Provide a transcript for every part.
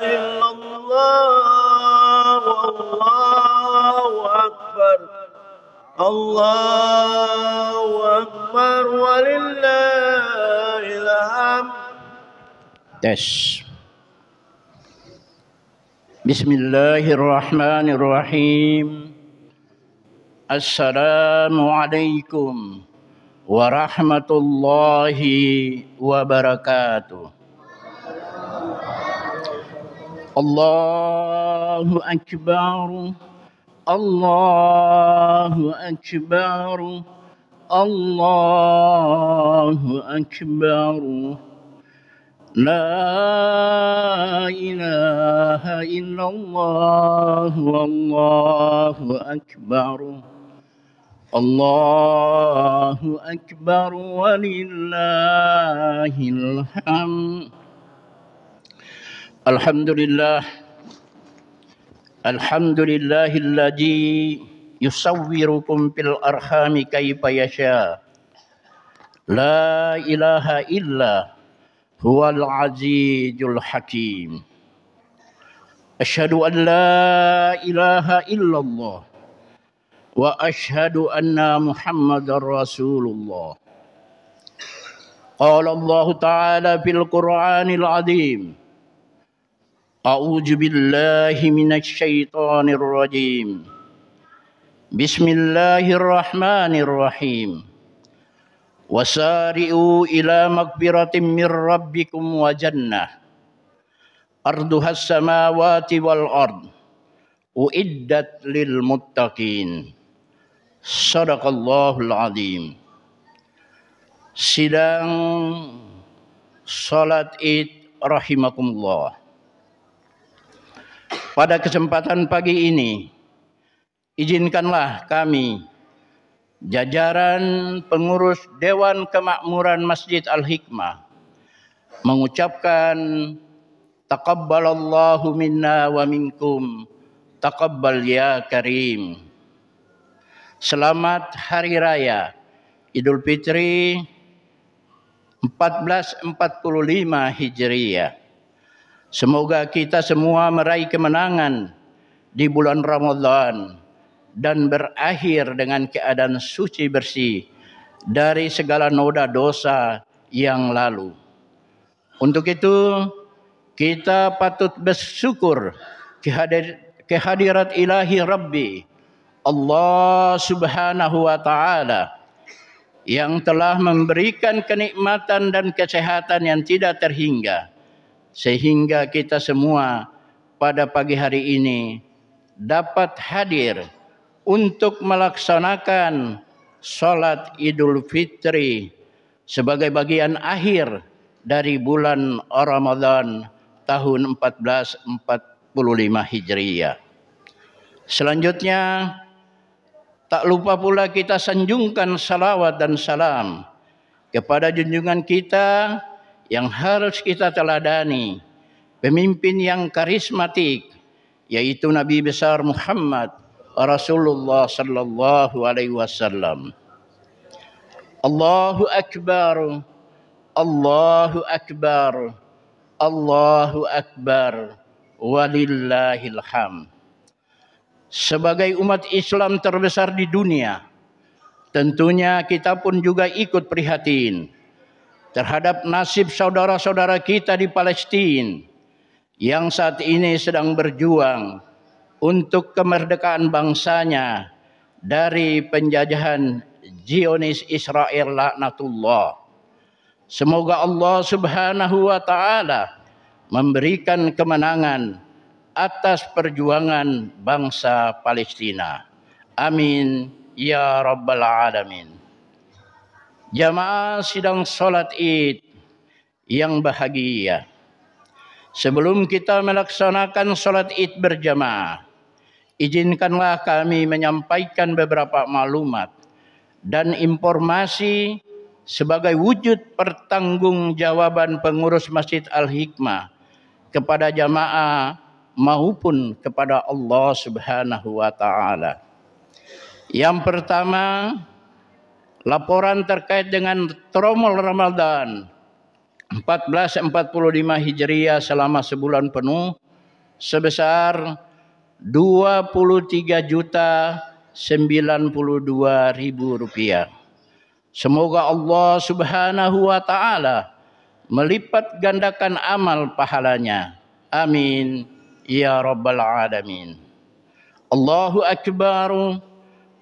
إلا الله والله أكبر الله أكبر ولله الحمد. Tes. Bismillahirrahmanirrahim. Assalamualaikum warahmatullahi wabarakatuh. Allahu akbar. Allahu akbar. Allahu akbar. La ilaha illallah wallahu akbar. Allahu akbar walillahil hamd. Alhamdulillah. Alhamdulillahilladzi yusawwirukum fil arhami kaifa yasha. La ilaha illa huwal azizul hakim. Asyhadu an la ilaha illallah wa asyhadu anna Muhammadar Rasulullah. Qala Allah Ta'ala fil Qur'anil Azim. A'udzu billahi minasy syaithanir rajim. Bismillahirrahmanirrahim. Wasari'u ila magfiratin min rabbikum wa jannah arduhas samawati wal ard uiddat lil muttaqin. Shadaqallahul azim. Sidang salat Id rahimakumullah. Pada kesempatan pagi ini izinkanlah kami jajaran pengurus Dewan Kemakmuran Masjid Al-Hikmah mengucapkan taqabbalallahu minna wa minkum taqabbal ya karim. Selamat Hari Raya Idul Fitri 1445 Hijriah. Semoga kita semua meraih kemenangan di bulan Ramadan dan berakhir dengan keadaan suci bersih dari segala noda dosa yang lalu. Untuk itu, kita patut bersyukur kehadirat ilahi Rabbi Allah Subhanahu wa Ta'ala yang telah memberikan kenikmatan dan kesehatan yang tidak terhingga, sehingga kita semua pada pagi hari ini dapat hadir untuk melaksanakan sholat Idul Fitri sebagai bagian akhir dari bulan Ramadan tahun 1445 Hijriah. Selanjutnya, tak lupa pula kita sanjungkan salawat dan salam kepada junjungan kita yang harus kita teladani, pemimpin yang karismatik, yaitu Nabi besar Muhammad Rasulullah sallallahu alaihi wasallam. Allahu akbar. Allahu akbar. Allahu akbar. Walillahil hamd. Sebagai umat Islam terbesar di dunia, tentunya kita pun juga ikut prihatin terhadap nasib saudara-saudara kita di Palestina yang saat ini sedang berjuang untuk kemerdekaan bangsanya dari penjajahan Zionis Israel laknatullah. Semoga Allah Subhanahu wa Ta'ala memberikan kemenangan atas perjuangan bangsa Palestina. Amin ya rabbal alamin. Jamaah sidang salat Id yang bahagia. Sebelum kita melaksanakan salat Id berjamaah, izinkanlah kami menyampaikan beberapa maklumat dan informasi sebagai wujud pertanggungjawaban pengurus Masjid Al-Hikmah kepada jamaah maupun kepada Allah Subhanahu wa Ta'ala. Yang pertama, laporan terkait dengan tromol Ramadan 1445 Hijriah selama sebulan penuh sebesar 23.092.000 rupiah. Semoga Allah Subhanahu wa taala melipat gandakan amal pahalanya. Amin ya rabbal alamin. Allahu akbar,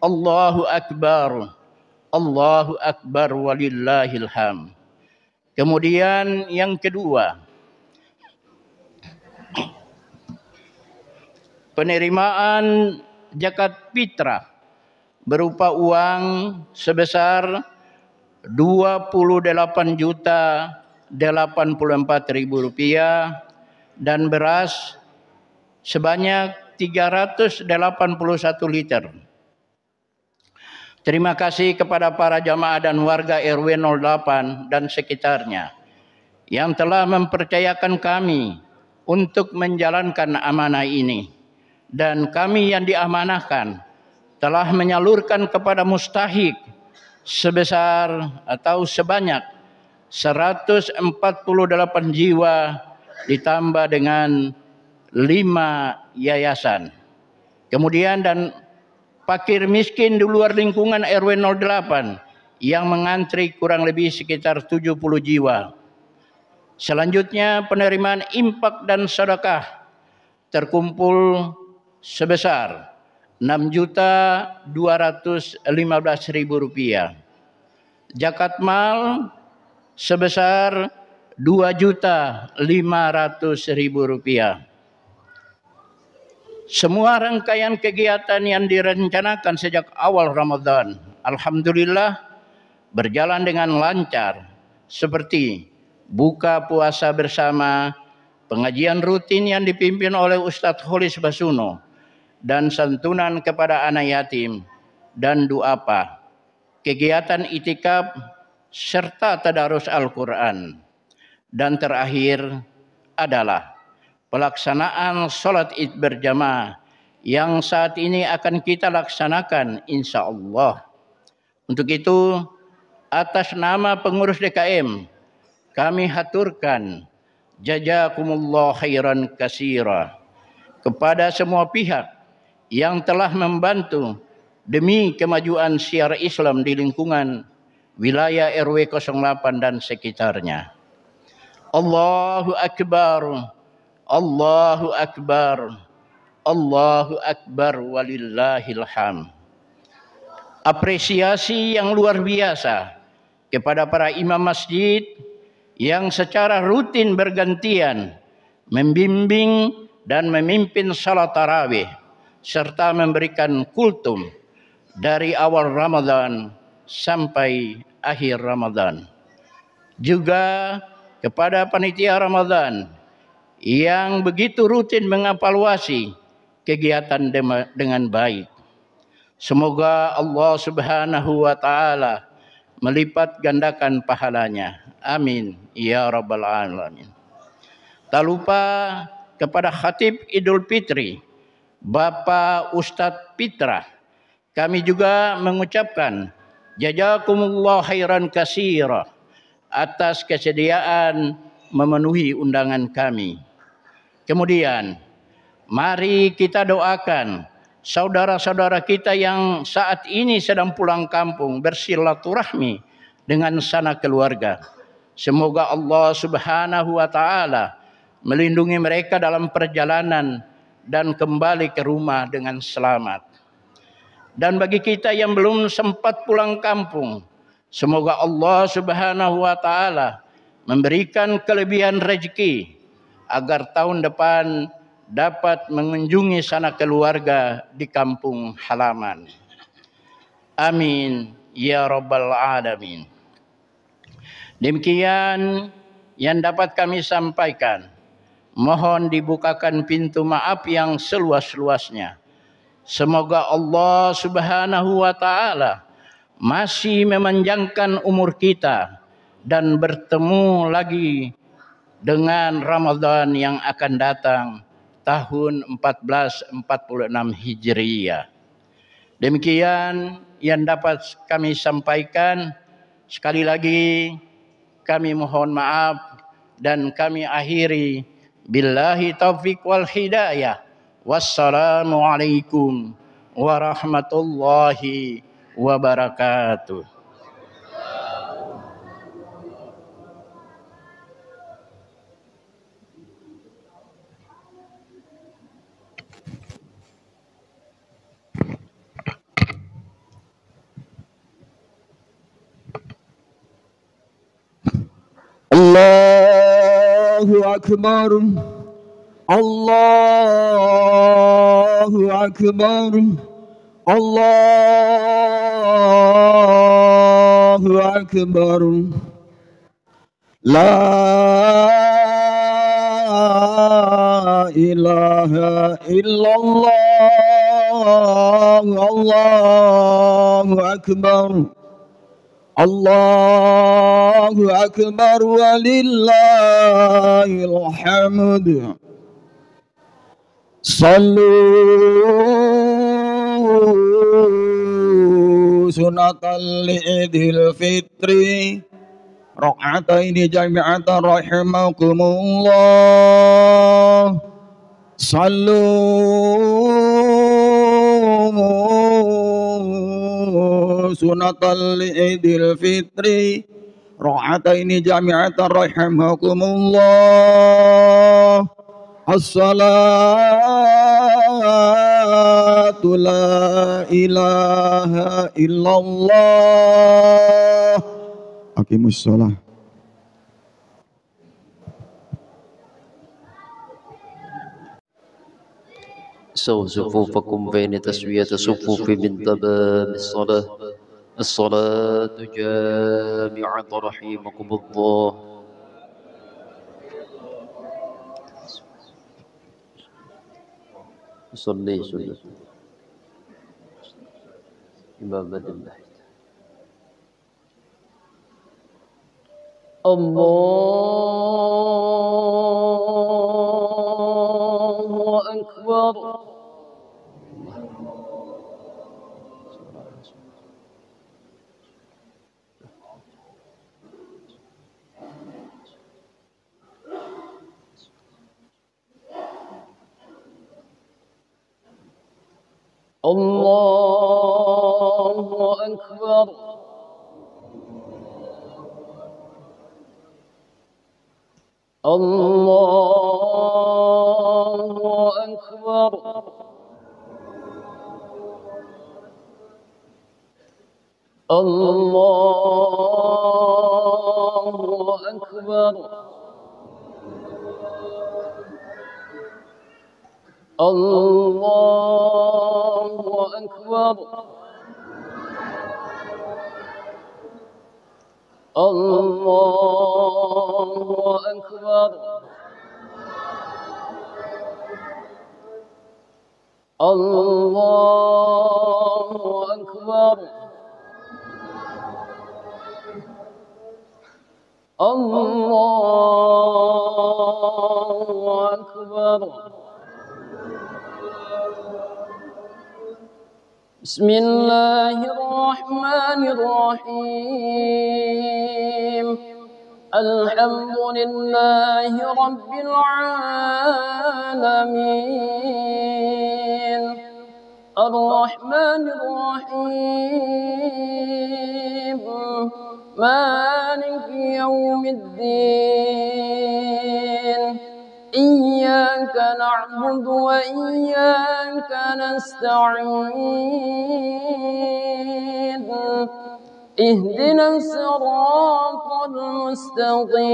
Allahu akbar, Allahu akbar walillahil hamd. Kemudian yang kedua, penerimaan zakat fitrah berupa uang sebesar 28.084.000 rupiah dan beras sebanyak 381 liter. Terima kasih kepada para jamaah dan warga RW 08 dan sekitarnya yang telah mempercayakan kami untuk menjalankan amanah ini, dan kami yang diamanahkan telah menyalurkan kepada mustahik sebesar atau sebanyak 148 jiwa ditambah dengan 5 yayasan. Kemudian dan fakir miskin di luar lingkungan RW 08 yang mengantri kurang lebih sekitar 70 jiwa. Selanjutnya penerimaan infak dan sedekah terkumpul sebesar 6.215.000 rupiah. Zakat mal sebesar 2.500.000 rupiah. Semua rangkaian kegiatan yang direncanakan sejak awal Ramadan, alhamdulillah berjalan dengan lancar, seperti buka puasa bersama, pengajian rutin yang dipimpin oleh Ustadz Kholis Basuno, dan santunan kepada anak yatim, dan du'afa, kegiatan itikaf, serta tadarus Al-Quran. Dan terakhir adalah pelaksanaan sholat id berjamaah yang saat ini akan kita laksanakan insya Allah. Untuk itu, atas nama pengurus DKM, kami haturkan jazakumullah khairan katsira kepada semua pihak yang telah membantu demi kemajuan syiar Islam di lingkungan wilayah RW 08 dan sekitarnya. Allahu Akbar, Allahu Akbar, Allahu Akbar walillahil hamd. Apresiasi yang luar biasa kepada para imam masjid yang secara rutin bergantian membimbing dan memimpin salat tarawih serta memberikan kultum dari awal Ramadan sampai akhir Ramadan. Juga kepada panitia Ramadan yang begitu rutin mengevaluasi kegiatan dengan baik. Semoga Allah Subhanahu wa taala melipat gandakan pahalanya. Amin ya rabbal alamin. Tak lupa kepada Khatib Idul Fitri, Bapak Ustadz Fitrah, kami juga mengucapkan jazakumullah khairan katsira atas kesediaan memenuhi undangan kami. Kemudian, mari kita doakan saudara-saudara kita yang saat ini sedang pulang kampung bersilaturahmi dengan sanak keluarga. Semoga Allah Subhanahu wa taala melindungi mereka dalam perjalanan dan kembali ke rumah dengan selamat. Dan bagi kita yang belum sempat pulang kampung, semoga Allah Subhanahu wa taala memberikan kelebihan rezeki agar tahun depan dapat mengunjungi sanak keluarga di kampung halaman. Amin ya rabbal alamin. Demikian yang dapat kami sampaikan. Mohon dibukakan pintu maaf yang seluas-luasnya. Semoga Allah Subhanahu wa taala masih memanjangkan umur kita dan bertemu lagi dengan Ramadan yang akan datang tahun 1446 Hijriyah. Demikian yang dapat kami sampaikan. Sekali lagi kami mohon maaf dan kami akhiri Billahi taufiq wal hidayah. Wassalamualaikum warahmatullahi wabarakatuh. Allahu Akbar. Allahu Akbar. Allahu Akbar. La ilaha illallah. Allahu Akbar. Allahu Akbar walillahil hamd. Sallu sunatal idil fitri rak'ataini jami'atan rahimakumullah. Sallu sunatal idil fitri rak'ataini jami'atan rahimakumullah. As-salatu la ilaha illallah. Aqimus shalah. سووا صفوفكم بين تسوية الصفوف من تمام الصلاة. الصلاة جامعة رحمكم الله. صلي إمام الله. الله أكبر. الله أكبر. الله أكبر. الله أكبر. الله أكبر. الله أكبر. الله أكبر. الله أكبر. بسم الله الرحمن الرحيم. الحمد لله رب العالمين. الرحمن الرحيم. مالك يوم الدين. إياك نعبد وإياك نستعين. اهدنا الصراط المستقيم.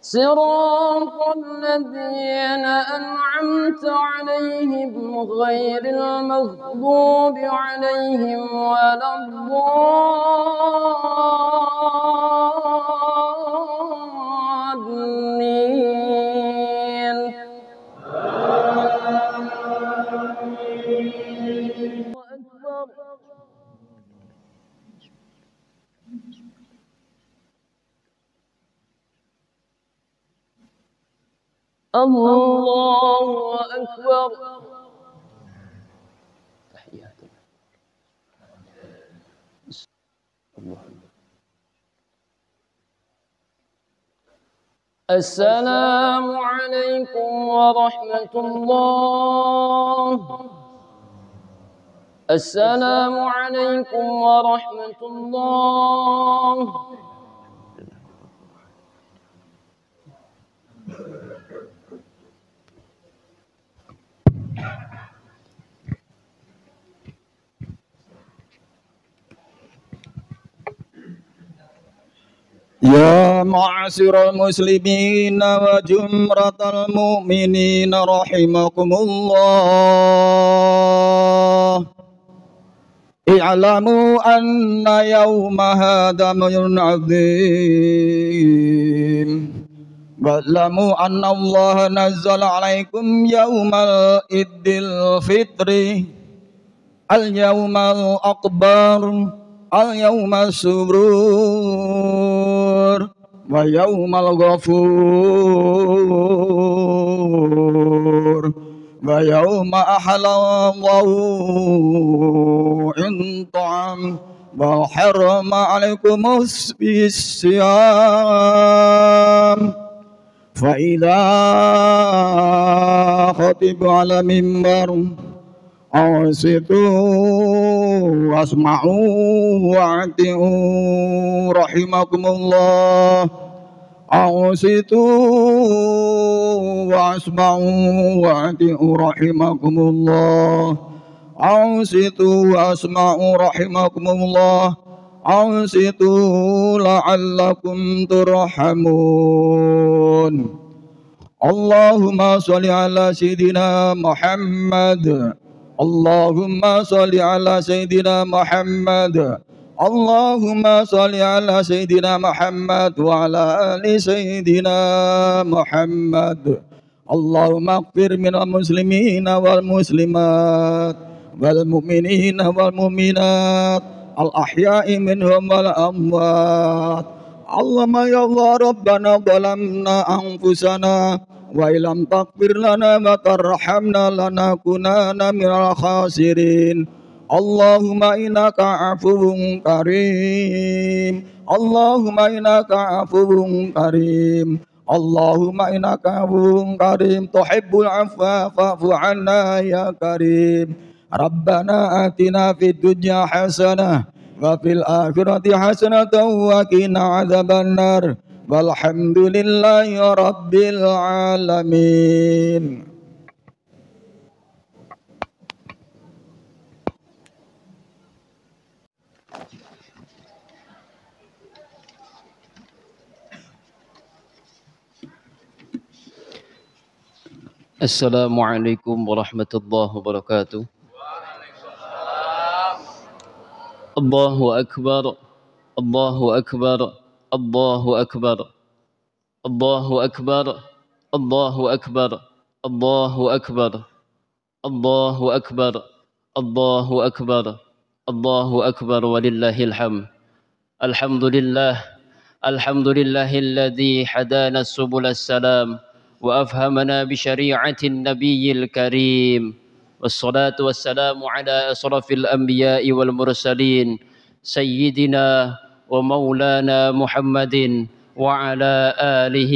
صراط الذين أنعمت عليهم غير المغضوب عليهم ولا الضالين. الله أكبر. السلام عليكم ورحمة الله. السلام عليكم ورحمة الله. يا معاشر المسلمين وجمرة المؤمنين رحمكم الله، اعلموا أن يوم هذا يوم عظيم، واعلموا أن الله نزل عليكم يوم العيد الفطر اليوم الأكبر، اليوم السرور ويوم الغفور ويوم أحل الله إن طعام وحرم عليكم الصيام، فإذا خطب على منبر أنصتوا واسمعوا واعتئوا رحمكم الله. أنصتوا واسمعوا واعتئوا رحمكم الله. أنصتوا واسمعوا رحمكم الله. أنصتوا لعلكم ترحمون. اللهم صل على سيدنا محمد. اللهم صل على سيدنا محمد. اللهم صل على سيدنا محمد وعلى آل سيدنا محمد. اللهم اغفر من المسلمين والمسلمات والمؤمنين والمؤمنات الأحياء منهم والأموات. اللهم يا الله ربنا ظلمنا أنفسنا وإن لم تغفر لنا وترحمنا لنكونن من الخاسرين. اللهم إنك عفو كريم. اللهم إنك عفو كريم. اللهم إنك عفو كريم تحب العفو فاعف عنا يا كريم. ربنا آتنا في الدنيا حسنة وفي الآخرة حسنة وقنا عذاب النار والحمد لله رب العالمين. Assalamualaikum warahmatullahi wabarakatuh. Allahu Akbar, Allahu Akbar, Allahu Akbar, Allahu Akbar, Allahu Akbar, Allahu Akbar, Allahu Akbar, Allahu Akbar, Allahu Akbar, walillahil hamd. Alhamdulillah, alhamdulillahilladzi hadana subulas salam وأفهمنا بشريعة النبي الكريم والصلاة والسلام على أشرف الأنبياء والمرسلين سيدنا ومولانا محمد وعلى آله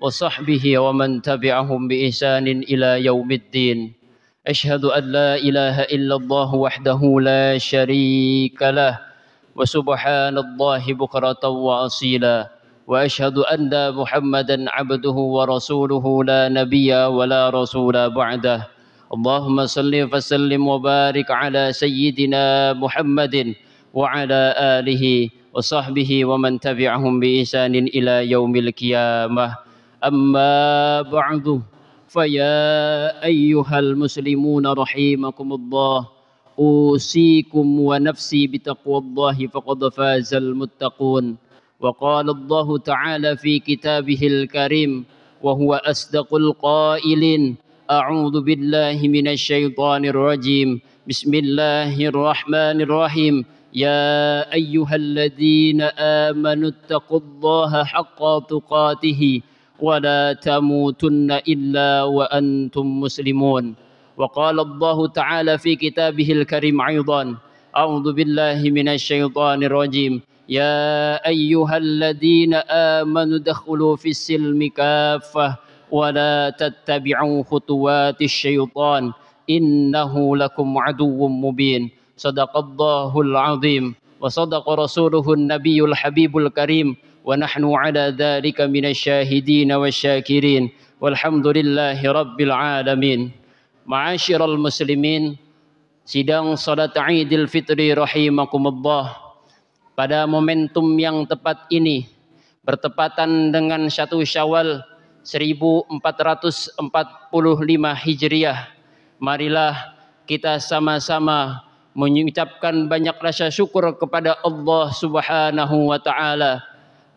وصحبه ومن تبعهم بإحسان إلى يوم الدين. أشهد أن لا إله إلا الله وحده لا شريك له وسبحان الله بكرة وأصيلا. وأشهد أن محمدا عبده ورسوله لا نبي ولا رسول بعده. اللهم صل وسلم وبارك على سيدنا محمد وعلى آله وصحبه ومن تبعهم بإحسان إلى يوم القيامة. أما بعد فيا أيها المسلمون رحمكم الله، أوصيكم ونفسي بتقوى الله فقد فاز المتقون. وقال الله تعالى في كتابه الكريم وهو أصدق القائلين: أعوذ بالله من الشيطان الرجيم، بسم الله الرحمن الرحيم، يا أيها الذين آمنوا اتقوا الله حق تقاته ولا تموتن إلا وأنتم مسلمون. وقال الله تعالى في كتابه الكريم أيضا: أعوذ بالله من الشيطان الرجيم، يا أيها الذين آمنوا ادخلوا في السلم كافة ولا تتبعوا خطوات الشيطان إنه لكم عدو مبين صدق الله العظيم وصدق رسوله النبي الحبيب الكريم ونحن على ذلك من الشاهدين والشاكرين والحمد لله رب العالمين. Ma'asyiral muslimin, sidang salat Idul Fitri rahimakumullah. Pada momentum yang tepat ini, bertepatan dengan 1 Syawal 1445 Hijriah, marilah kita sama-sama mengucapkan banyak rasa syukur kepada Allah Subhanahu wa taala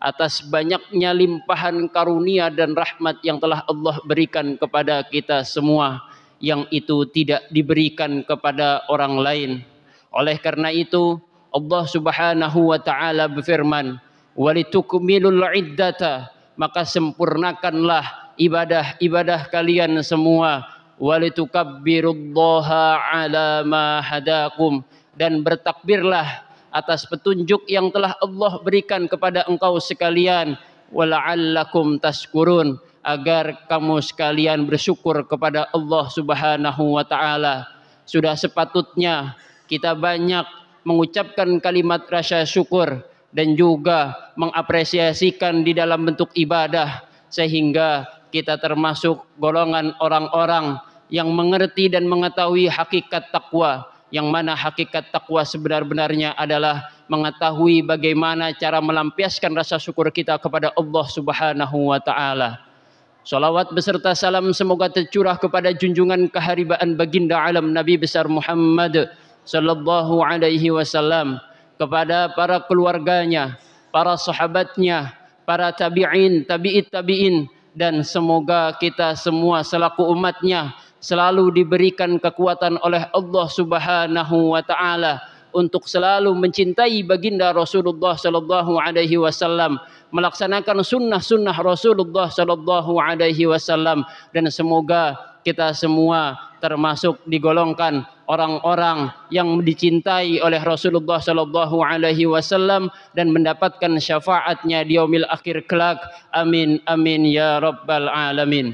atas banyaknya limpahan karunia dan rahmat yang telah Allah berikan kepada kita semua, yang itu tidak diberikan kepada orang lain. Oleh karena itu Allah Subhanahu wa taala berfirman, "Walitukmilul iddata", maka sempurnakanlah ibadah-ibadah kalian semua, "Walitukabbirullaha ala ma hadakum", dan bertakbirlah atas petunjuk yang telah Allah berikan kepada engkau sekalian, "Wala'allakum tashkurun", agar kamu sekalian bersyukur kepada Allah Subhanahu wa taala. Sudah sepatutnya kita banyak mengucapkan kalimat rasa syukur dan juga mengapresiasikan di dalam bentuk ibadah, sehingga kita termasuk golongan orang-orang yang mengerti dan mengetahui hakikat takwa, yang mana hakikat takwa sebenar-benarnya adalah mengetahui bagaimana cara melampiaskan rasa syukur kita kepada Allah Subhanahu wa taala. Salawat beserta salam semoga tercurah kepada junjungan keharibaan baginda alam Nabi besar Muhammad sallallahu alaihi wasallam, kepada para keluarganya, para sahabatnya, para tabi'in, tabi'it tabi'in, dan semoga kita semua selaku umatnya selalu diberikan kekuatan oleh Allah Subhanahu wa taala untuk selalu mencintai baginda Rasulullah sallallahu alaihi wasallam, melaksanakan sunnah-sunnah Rasulullah sallallahu alaihi wasallam, dan semoga kita semua termasuk digolongkan orang-orang yang dicintai oleh Rasulullah sallallahu alaihi wasallam dan mendapatkan syafaatnya di yaumil akhir kelak. Amin amin ya rabbal alamin.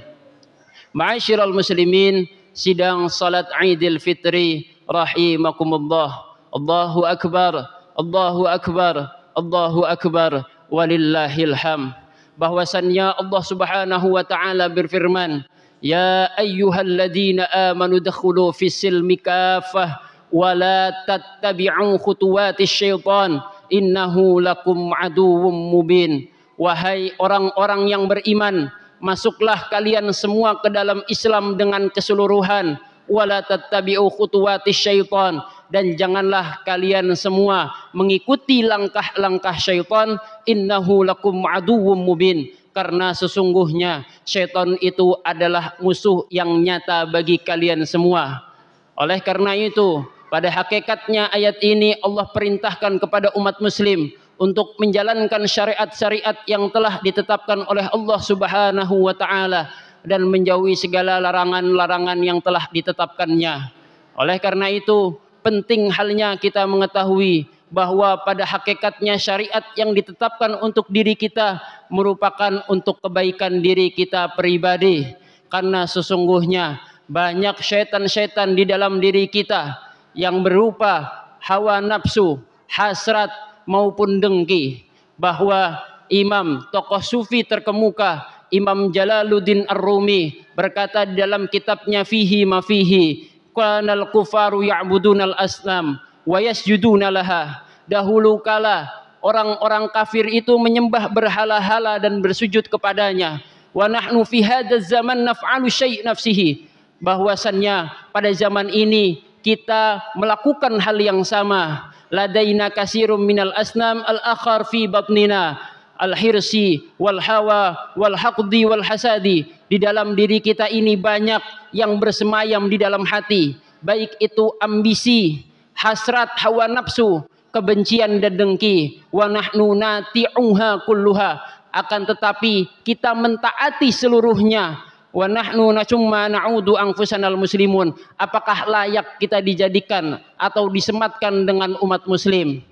Ma'asyiral muslimin, sidang salat Idul Fitri rahimakumullah. Allahu akbar, Allahu akbar, Allahu akbar, walillahil ham. Bahwasannya Allah Subhanahu wa taala berfirman, "Ya ayyuhalladzina amanu dkhulu fis silmi kaffah wa la tattabi'u khutuwatis syaitan innahu lakum aduwwum mubin." Wahai orang-orang yang beriman, masuklah kalian semua ke dalam Islam dengan keseluruhan, wala tattabi'u khutuwatis syaitan, dan janganlah kalian semua mengikuti langkah-langkah syaitan, innahu lakum aduwwum mubin, karena sesungguhnya syaitan itu adalah musuh yang nyata bagi kalian semua. Oleh karena itu, pada hakikatnya ayat ini Allah perintahkan kepada umat muslim untuk menjalankan syariat-syariat yang telah ditetapkan oleh Allah Subhanahu wa taala dan menjauhi segala larangan-larangan yang telah ditetapkannya. Oleh karena itu, penting halnya kita mengetahui bahwa pada hakikatnya syariat yang ditetapkan untuk diri kita merupakan untuk kebaikan diri kita pribadi, karena sesungguhnya banyak syaitan-syaitan di dalam diri kita yang berupa hawa nafsu, hasrat maupun dengki. Bahwa imam tokoh sufi terkemuka Imam Jalaluddin Ar-Rumi berkata di dalam kitabnya Fihi ma fihi, "Kanal kufaru ya'budunal asnam wa yasjuduna laha." Dahulu kala orang-orang kafir itu menyembah berhala-hala dan bersujud kepadanya. Wa nahnu fi hadzal zaman naf'alu syai' nafsihi. Bahwasannya pada zaman ini kita melakukan hal yang sama. Ladaina kasirum minal asnam al-akhar fi batnina al-hirsi wal hawa wal haqdi wal hasadi. Di dalam diri kita ini banyak yang bersemayam di dalam hati, baik itu ambisi, hasrat, hawa nafsu, kebencian dan dengki. Wa nahnu nati'uha kulluha, akan tetapi kita mentaati seluruhnya. Wa nahnu nasumma na'udu anfusanal muslimun, apakah layak kita dijadikan atau disematkan dengan umat muslim?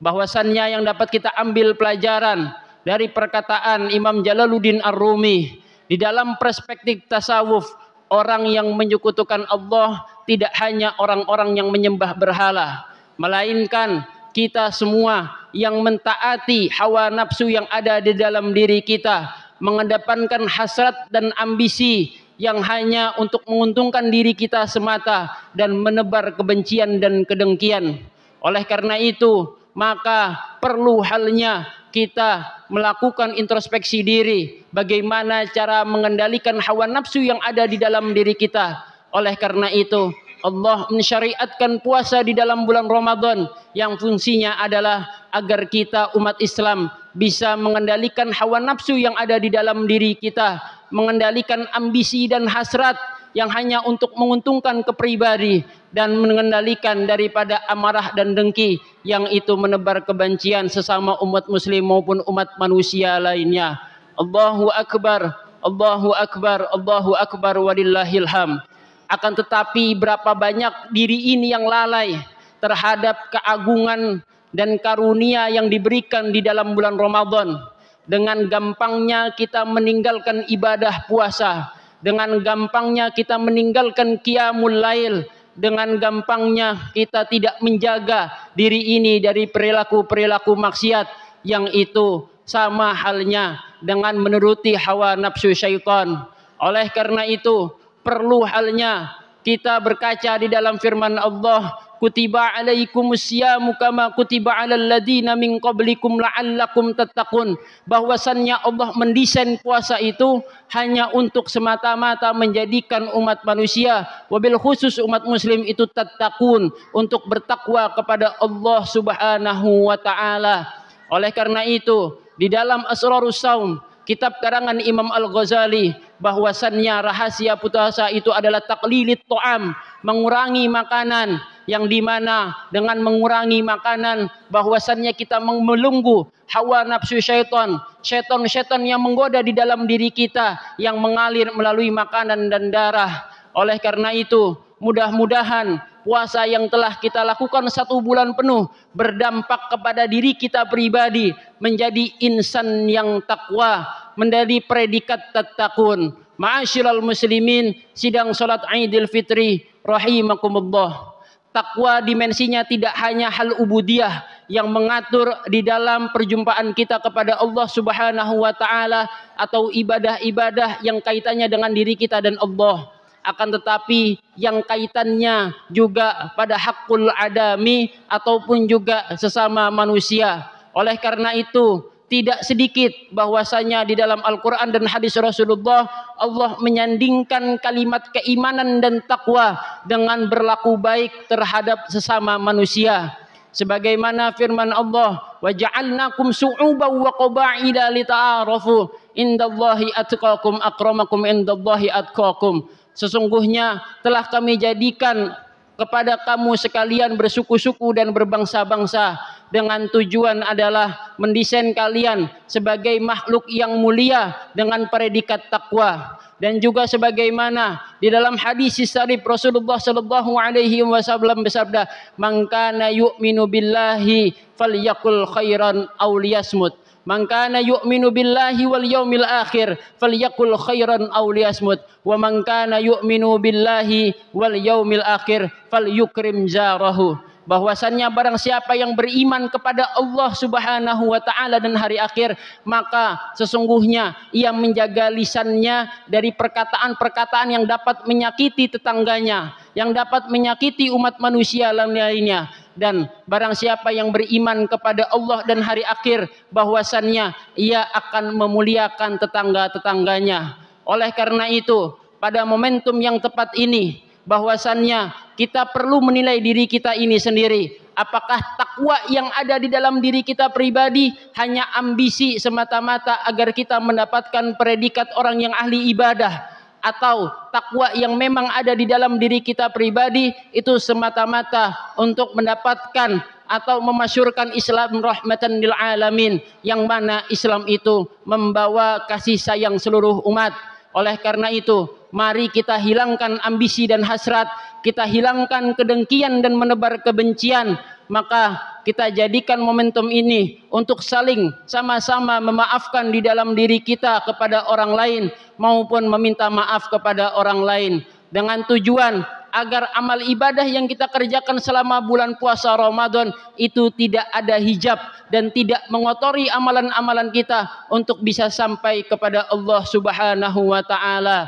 bahwasannya yang dapat kita ambil pelajaran dari perkataan Imam Jalaluddin Ar-Rumi di dalam perspektif tasawuf, orang yang menyekutukan Allah tidak hanya orang-orang yang menyembah berhala, melainkan kita semua yang mentaati hawa nafsu yang ada di dalam diri kita, mengedepankan hasrat dan ambisi yang hanya untuk menguntungkan diri kita semata dan menebar kebencian dan kedengkian. Oleh karena itu, maka perlu halnya kita melakukan introspeksi diri, bagaimana cara mengendalikan hawa nafsu yang ada di dalam diri kita. Oleh karena itu, Allah mensyariatkan puasa di dalam bulan Ramadan yang fungsinya adalah agar kita umat Islam bisa mengendalikan hawa nafsu yang ada di dalam diri kita, mengendalikan ambisi dan hasrat yang hanya untuk menguntungkan kepribadi, dan mengendalikan daripada amarah dan dengki yang itu menebar kebencian sesama umat muslim maupun umat manusia lainnya. Allahu Akbar, Allahu Akbar, Allahu Akbar, walillahil hamd. Akan tetapi berapa banyak diri ini yang lalai terhadap keagungan dan karunia yang diberikan di dalam bulan Ramadan. Dengan gampangnya kita meninggalkan ibadah puasa, dengan gampangnya kita meninggalkan qiyamul lail, dengan gampangnya kita tidak menjaga diri ini dari perilaku-perilaku maksiat yang itu sama halnya dengan menuruti hawa nafsu syaitan. Oleh karena itu, perlu halnya kita berkaca di dalam firman Allah, kutiba alaikumus syamu kama kutiba alal ladina min qablikum la'allakum tattaqun, bahwasannya Allah mendesain puasa itu hanya untuk semata-mata menjadikan umat manusia, wabil khusus umat muslim itu tattaqun, untuk bertakwa kepada Allah Subhanahu wa taala. Oleh karena itu, di dalam Asrarus Shaum, kitab karangan Imam Al-Ghazali, bahwasannya rahasia puasa itu adalah taqlilit ta'am, mengurangi makanan, yang dimana dengan mengurangi makanan bahwasannya kita melunggu hawa nafsu syaitan, syaitan yang menggoda di dalam diri kita yang mengalir melalui makanan dan darah. Oleh karena itu, mudah-mudahan puasa yang telah kita lakukan 1 bulan penuh berdampak kepada diri kita pribadi, menjadi insan yang takwa, menjadi predikat tattaqun. Ma'asyiral muslimin, sidang salat Idul Fitri rahimakumullah. Takwa dimensinya tidak hanya hal ubudiyah yang mengatur di dalam perjumpaan kita kepada Allah Subhanahu wa taala atau ibadah-ibadah yang kaitannya dengan diri kita dan Allah, akan tetapi yang kaitannya juga pada hakul adami ataupun juga sesama manusia. Oleh karena itu, tidak sedikit bahwasanya di dalam Al-Quran dan hadis Rasulullah, Allah menyandingkan kalimat keimanan dan takwa dengan berlaku baik terhadap sesama manusia. Sebagaimana firman Allah, wa ja'alnakum su'uban wa qaba'ila lita'arafu indallahi atqakum akramakum indallahi atqakum. Sesungguhnya telah kami jadikan kepada kamu sekalian bersuku-suku dan berbangsa-bangsa, dengan tujuan adalah mendesain kalian sebagai makhluk yang mulia dengan predikat takwa. Dan juga sebagaimana di dalam hadis sahih Rasulullah sallallahu alaihi wasallam bersabda, "Man kana yu'minu billahi falyakul khairan aw liyasmut. Man kana yu'minu billahi wal yaumil akhir falyakul khairan aw liyasmut. Wa man kana yu'minu billahi wal yaumil akhir falyukrim jarahu." Bahwasannya barang siapa yang beriman kepada Allah Subhanahu wa taala dan hari akhir, maka sesungguhnya ia menjaga lisannya dari perkataan-perkataan yang dapat menyakiti tetangganya, yang dapat menyakiti umat manusia lainnya. Dan barang siapa yang beriman kepada Allah dan hari akhir, bahwasannya ia akan memuliakan tetangga-tetangganya. Oleh karena itu, pada momentum yang tepat ini, bahwasannya kita perlu menilai diri kita ini sendiri. Apakah takwa yang ada di dalam diri kita pribadi hanya ambisi semata-mata agar kita mendapatkan predikat orang yang ahli ibadah, atau takwa yang memang ada di dalam diri kita pribadi itu semata-mata untuk mendapatkan atau memasyurkan Islam rahmatan lil alamin, yang mana Islam itu membawa kasih sayang seluruh umat. Oleh karena itu, mari kita hilangkan ambisi dan hasrat, kita hilangkan kedengkian dan menebar kebencian. Maka kita jadikan momentum ini untuk saling sama-sama memaafkan di dalam diri kita kepada orang lain maupun meminta maaf kepada orang lain, dengan tujuan agar amal ibadah yang kita kerjakan selama bulan puasa Ramadan itu tidak ada hijab dan tidak mengotori amalan-amalan kita untuk bisa sampai kepada Allah Subhanahu wa taala.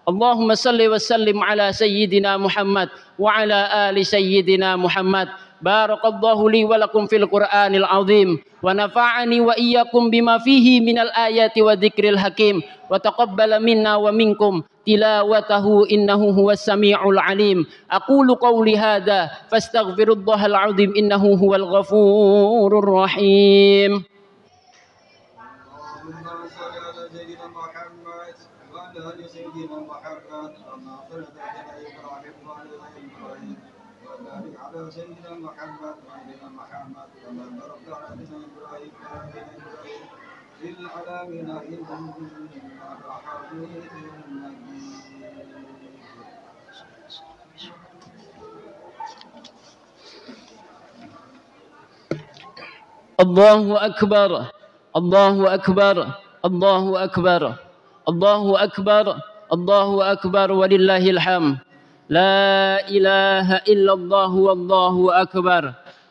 Allahumma salli wa sallim ala sayyidina Muhammad wa ala ali sayyidina Muhammad. Barakallahu li wa lakum fil Qur'anil azim wa nafa'ani wa iyyakum bima fihi minal ayati wa dzikril hakim wa taqabbala minna wa minkum tilawatahu innahu huwas samiul alim. Aqulu qawli hadza fastaghfirullahal azim innahu huwal ghafurur rahim. سيدنا محمد وعلى محمد كما باركت على سيدنا ابراهيم في العالمين انك حميد مجيد. الله أكبر الله أكبر الله أكبر الله أكبر الله أكبر ولله الحمد. لا إله إلا الله والله أكبر.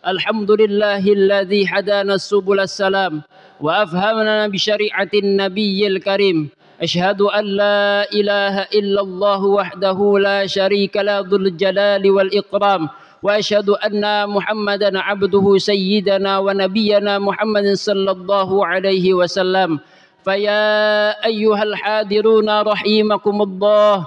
الحمد لله الذي هدانا سبل السلام وأفهمنا بشريعة النبي الكريم. أشهد أن لا إله إلا الله وحده لا شريك له ذو الجلال والإكرام. وأشهد أن محمدا عبده سيدنا ونبينا محمد صلى الله عليه وسلم. فيا أيها الحاضرون رحمكم الله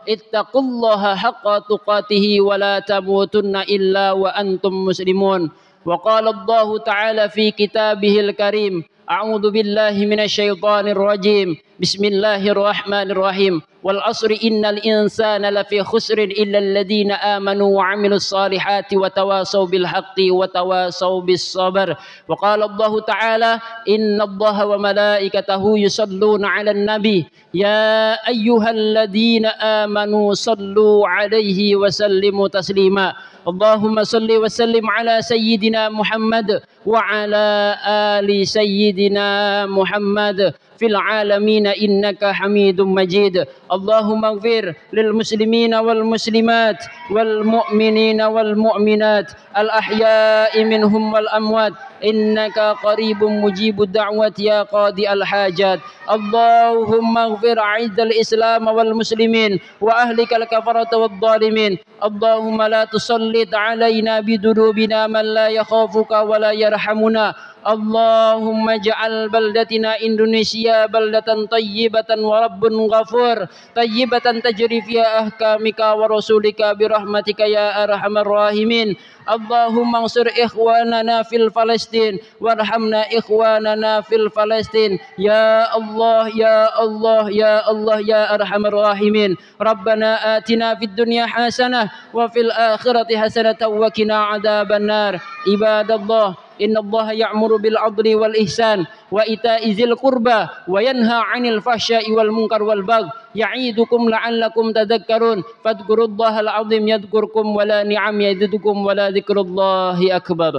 اتقوا الله حق تقاته ولا تموتن إلا وأنتم مسلمون. وقال الله تعالى في كتابه الكريم أعوذ بالله من الشيطان الرجيم بسم الله الرحمن الرحيم والعصر إن الإنسان لفي خسر إلا الذين آمنوا وعملوا الصالحات وتواصوا بالحق وتواصوا بالصبر. وقال الله تعالى إن الله وملائكته يصلون على النبي يا أيها الذين آمنوا صلوا عليه وسلموا تسليما. اللهم صل وسلم على سيدنا محمد وعلى آل سيدنا محمد في العالمين إنك حميد مجيد. اللهم اغفر للمسلمين والمسلمات والمؤمنين والمؤمنات الأحياء منهم والأموات إنك قريب مجيب الدعوة يا قاضي الحاجات. اللهم اغفر عز الإسلام والمسلمين وأهلك الكفرة والظالمين. اللهم لا تسلط علينا بذنوبنا من لا يخافك ولا يرحمنا. اللهم اجعل بلدتنا إندونيسيا بلدة طيبة ورب غفور طيبة تجري فيها أحكامك ورسولك برحمتك يا أرحم الراحمين. اللهم انصر إخواننا في فلسطين وارحمنا إخواننا في فلسطين يا الله يا الله يا الله يا أرحم الراحمين. ربنا آتنا في الدنيا حسنة وفي الآخرة حسنة وقنا عذاب النار. عباد الله إن الله يأمر بالعدل والإحسان وإيتاء ذي القربى وينهى عن الفحشاء والمنكر والبغي يعظكم لعلكم تذكرون. فاذكروا الله العظيم يذكركم ولا نعم يزدكم ولا ذكر الله أكبر.